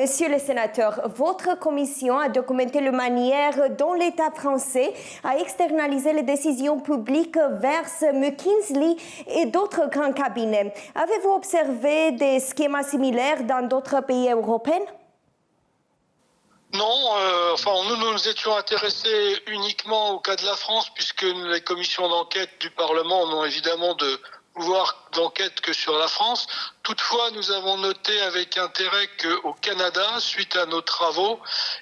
Monsieur le sénateur, votre commission a documenté la manière dont l'État français a externalisé les décisions publiques vers McKinsey et d'autres grands cabinets. Avez-vous observé des schémas similaires dans d'autres pays européens? Non, nous nous étions intéressés uniquement au cas de la France, puisque les commissions d'enquête du Parlement n'ont évidemment de pouvoir d'enquête que sur la France. Toutefois, nous avons noté avec intérêt qu'au Canada, suite à nos travaux,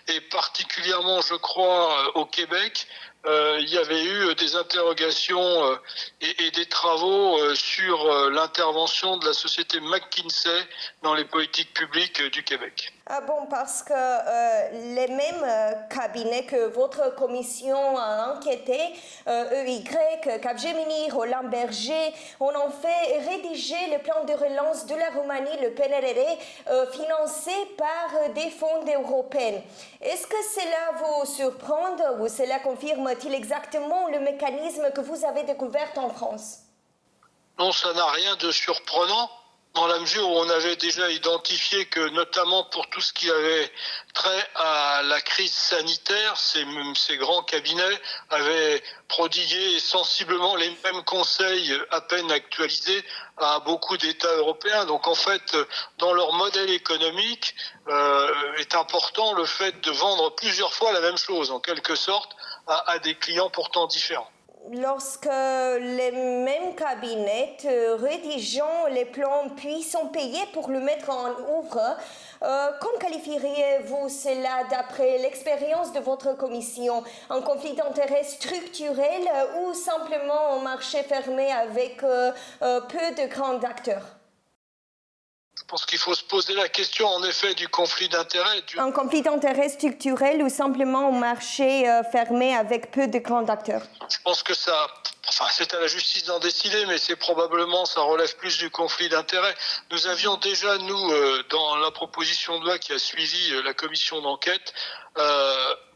et particulièrement, je crois, au Québec, il y avait eu des interrogations et des travaux sur l'intervention de la société McKinsey dans les politiques publiques du Québec. Ah bon, parce que les mêmes cabinets que votre commission a enquêté, EY, Capgemini, Roland Berger, on en fait rédiger le plan de relance de la Roumanie, le PNRR, financé par des fonds européens. Est-ce que cela vous surprend ou cela confirme-t-il exactement le mécanisme que vous avez découvert en France? Non, ça n'a rien de surprenant, dans la mesure où on avait déjà identifié que, notamment pour tout ce qui avait trait à la crise sanitaire, ces grands cabinets avaient prodigué sensiblement les mêmes conseils à peine actualisés à beaucoup d'États européens. Donc en fait, dans leur modèle économique, est important le fait de vendre plusieurs fois la même chose, en quelque sorte, à des clients pourtant différents. Lorsque les mêmes cabinets rédigeant les plans puis sont payés pour le mettre en œuvre, comment qualifieriez-vous cela d'après l'expérience de votre commission? Un conflit d'intérêts structurel ou simplement un marché fermé avec peu de grands acteurs? Je pense qu'il faut se poser la question, en effet, du conflit d'intérêts. Un conflit d'intérêts structurel ou simplement un marché fermé avec peu de grands acteurs? Je pense que c'est à la justice d'en décider, mais ça relève plus du conflit d'intérêts. Nous avions déjà, nous, dans la proposition de loi qui a suivi la commission d'enquête,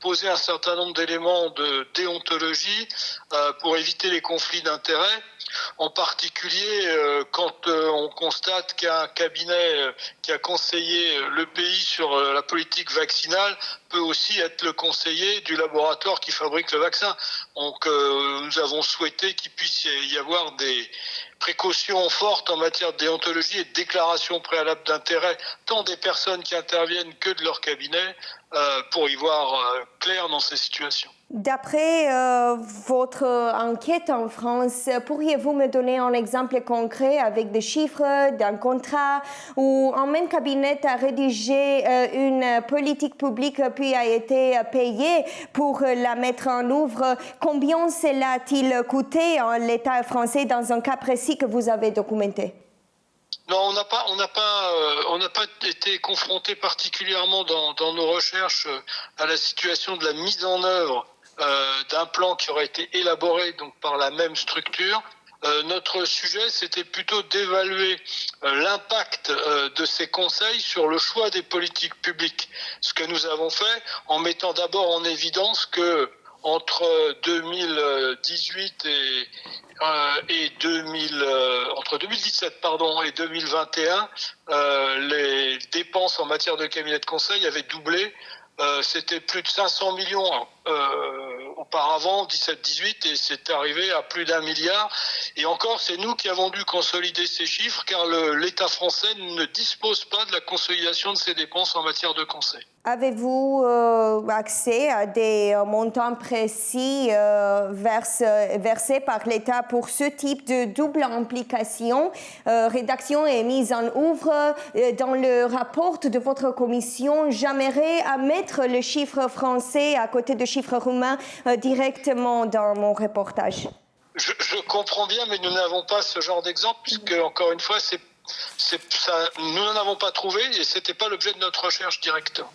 posé un certain nombre d'éléments de déontologie pour éviter les conflits d'intérêts. En particulier, quand on constate qu'un cabinet qui a conseillé le pays sur la politique vaccinale peut aussi être le conseiller du laboratoire qui fabrique le vaccin. Donc nous avons souhaité qu'il puisse y avoir des précautions fortes en matière de déontologie et de déclaration préalable d'intérêt, tant des personnes qui interviennent que de leur cabinet, pour y voir clair dans ces situations. D'après votre enquête en France, pourriez-vous me donner un exemple concret avec des chiffres d'un contrat où un même cabinet a rédigé une politique publique puis a été payé pour la mettre en œuvre? Combien cela a-t-il coûté à l'État français dans un cas précis que vous avez documenté? Non, on n'a pas été confronté particulièrement dans nos recherches à la situation de la mise en œuvre d'un plan qui aurait été élaboré donc par la même structure. Notre sujet, c'était plutôt d'évaluer l'impact de ces conseils sur le choix des politiques publiques. Ce que nous avons fait en mettant d'abord en évidence que entre 2018 entre 2017 et 2021, les dépenses en matière de cabinet de conseil avaient doublé. C'était plus de 500 millions auparavant, 17-18, et c'est arrivé à plus d'1 milliard. Et encore, c'est nous qui avons dû consolider ces chiffres, car l'État français ne dispose pas de la consolidation de ses dépenses en matière de conseil. Avez-vous accès à des montants précis versés par l'État pour ce type de double implication, rédaction et mise en œuvre? Dans le rapport de votre commission, j'aimerais à mettre le chiffre français à côté du chiffre roumain directement dans mon reportage. Je comprends bien, mais nous n'avons pas ce genre d'exemple, puisque, encore une fois, nous n'en avons pas trouvé et ce n'était pas l'objet de notre recherche directement.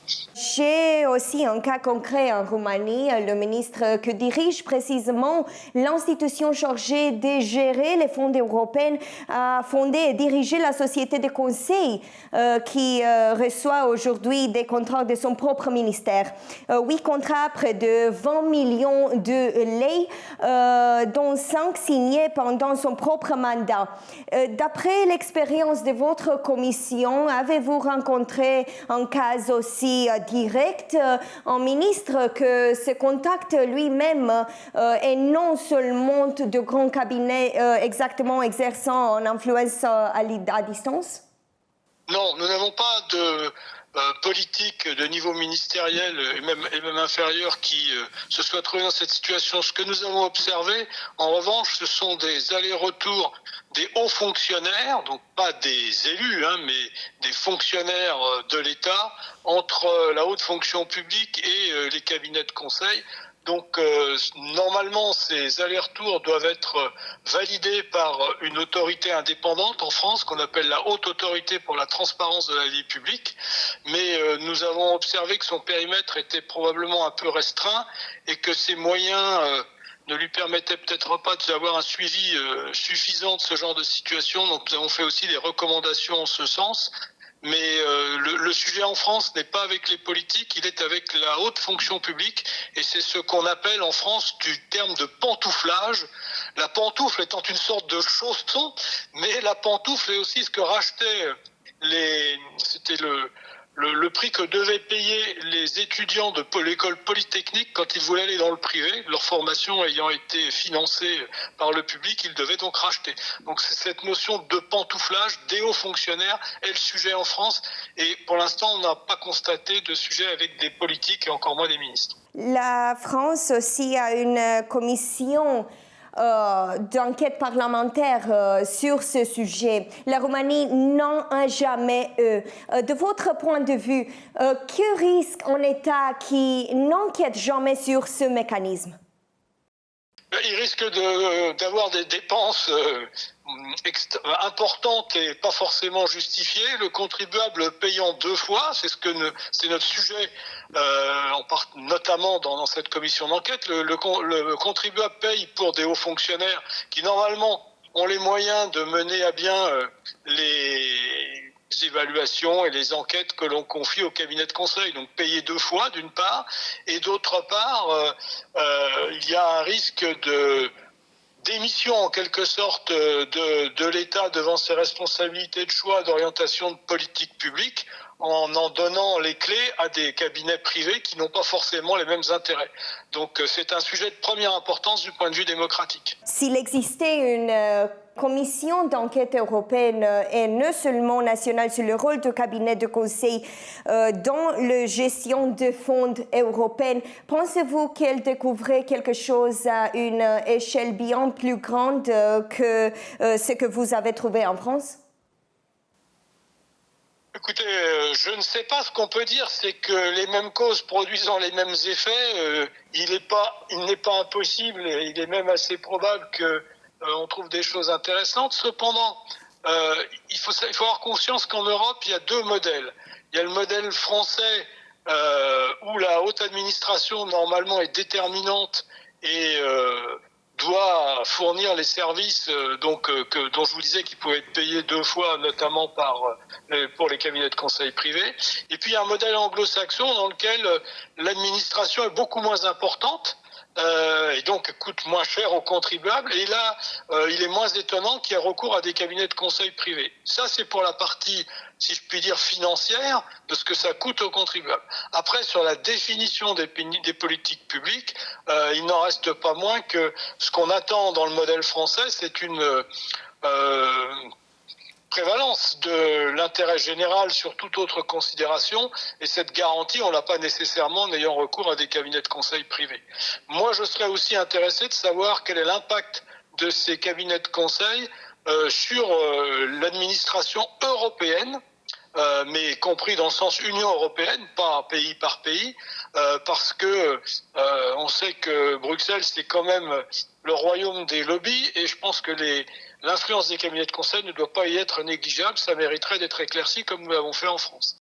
J'ai aussi un cas concret en Roumanie. Le ministre que dirige précisément l'institution chargée de gérer les fonds européens a fondé et dirigé la société de conseil qui reçoit aujourd'hui des contrats de son propre ministère. 8 contrats, près de 20 millions de lei, dont 5 signés pendant son propre mandat. D'après l'expérience l'expérience de votre commission, avez-vous rencontré un cas aussi direct, un ministre que ce contact lui-même est non seulement de grands cabinets exactement exerçant une influence à distance? Non, nous n'avons pas de politique de niveau ministériel et même inférieur qui se soit trouvé dans cette situation. Ce que nous avons observé, en revanche, ce sont des allers-retours des hauts fonctionnaires, donc pas des élus, mais des fonctionnaires de l'État, entre la haute fonction publique et les cabinets de conseil. Donc normalement, ces allers-retours doivent être validés par une autorité indépendante en France, qu'on appelle la Haute Autorité pour la transparence de la vie publique. Mais nous avons observé que son périmètre était probablement un peu restreint et que ses moyens ne lui permettaient peut-être pas d'avoir un suivi suffisant de ce genre de situation. Donc nous avons fait aussi des recommandations en ce sens. Mais le sujet en France n'est pas avec les politiques, il est avec la haute fonction publique, et c'est ce qu'on appelle en France du terme de pantouflage. La pantoufle étant une sorte de chausson, mais la pantoufle est aussi ce que rachetaient c'était le prix que devaient payer les étudiants de l'école polytechnique quand ils voulaient aller dans le privé, leur formation ayant été financée par le public, ils devaient donc racheter. Donc cette notion de pantouflage des hauts fonctionnaires est le sujet en France, et pour l'instant on n'a pas constaté de sujet avec des politiques et encore moins des ministres. La France aussi a une commission d'enquête parlementaire sur ce sujet. La Roumanie n'en a jamais eu. De votre point de vue, que risque un État qui n'enquête jamais sur ce mécanisme? Il risque d'avoir des dépenses importantes et pas forcément justifiées. Le contribuable payant deux fois, c'est notre sujet, notamment dans cette commission d'enquête. Le contribuable paye pour des hauts fonctionnaires qui normalement ont les moyens de mener à bien les évaluations et les enquêtes que l'on confie au cabinet de conseil. Donc payer deux fois d'une part, et d'autre part il y a un risque d'émission en quelque sorte de l'État devant ses responsabilités de choix d'orientation de politique publique en donnant les clés à des cabinets privés qui n'ont pas forcément les mêmes intérêts. Donc c'est un sujet de première importance du point de vue démocratique. S'il existait une commission d'enquête européenne et non seulement nationale sur le rôle du cabinet de conseil dans la gestion de fonds européens, pensez-vous qu'elle découvrait quelque chose à une échelle bien plus grande que ce que vous avez trouvé en France? Écoutez, je ne sais pas. Ce qu'on peut dire, c'est que les mêmes causes produisant les mêmes effets, il n'est pas impossible, et il est même assez probable qu'on trouve des choses intéressantes. Cependant, il faut avoir conscience qu'en Europe, il y a deux modèles. Il y a le modèle français où la haute administration, normalement, est déterminante et doit fournir les services dont je vous disais qu'ils pouvaient être payés deux fois, notamment pour les cabinets de conseil privés. Et puis il y a un modèle anglo-saxon dans lequel l'administration est beaucoup moins importante et donc coûte moins cher aux contribuables. Et là, il est moins étonnant qu'il y ait recours à des cabinets de conseil privés. Ça, c'est pour la partie, si je puis dire, financière de ce que ça coûte aux contribuables. Après, sur la définition des politiques publiques, il n'en reste pas moins que ce qu'on attend dans le modèle français, c'est une prévalence de l'intérêt général sur toute autre considération, et cette garantie, on l'a pas nécessairement en ayant recours à des cabinets de conseil privés. Moi, je serais aussi intéressé de savoir quel est l'impact de ces cabinets de conseil sur l'administration européenne, mais compris dans le sens Union européenne, pas pays par pays, parce que on sait que Bruxelles, c'est quand même le royaume des lobbies, et je pense que l'influence des cabinets de conseil ne doit pas y être négligeable. Ça mériterait d'être éclairci comme nous l'avons fait en France.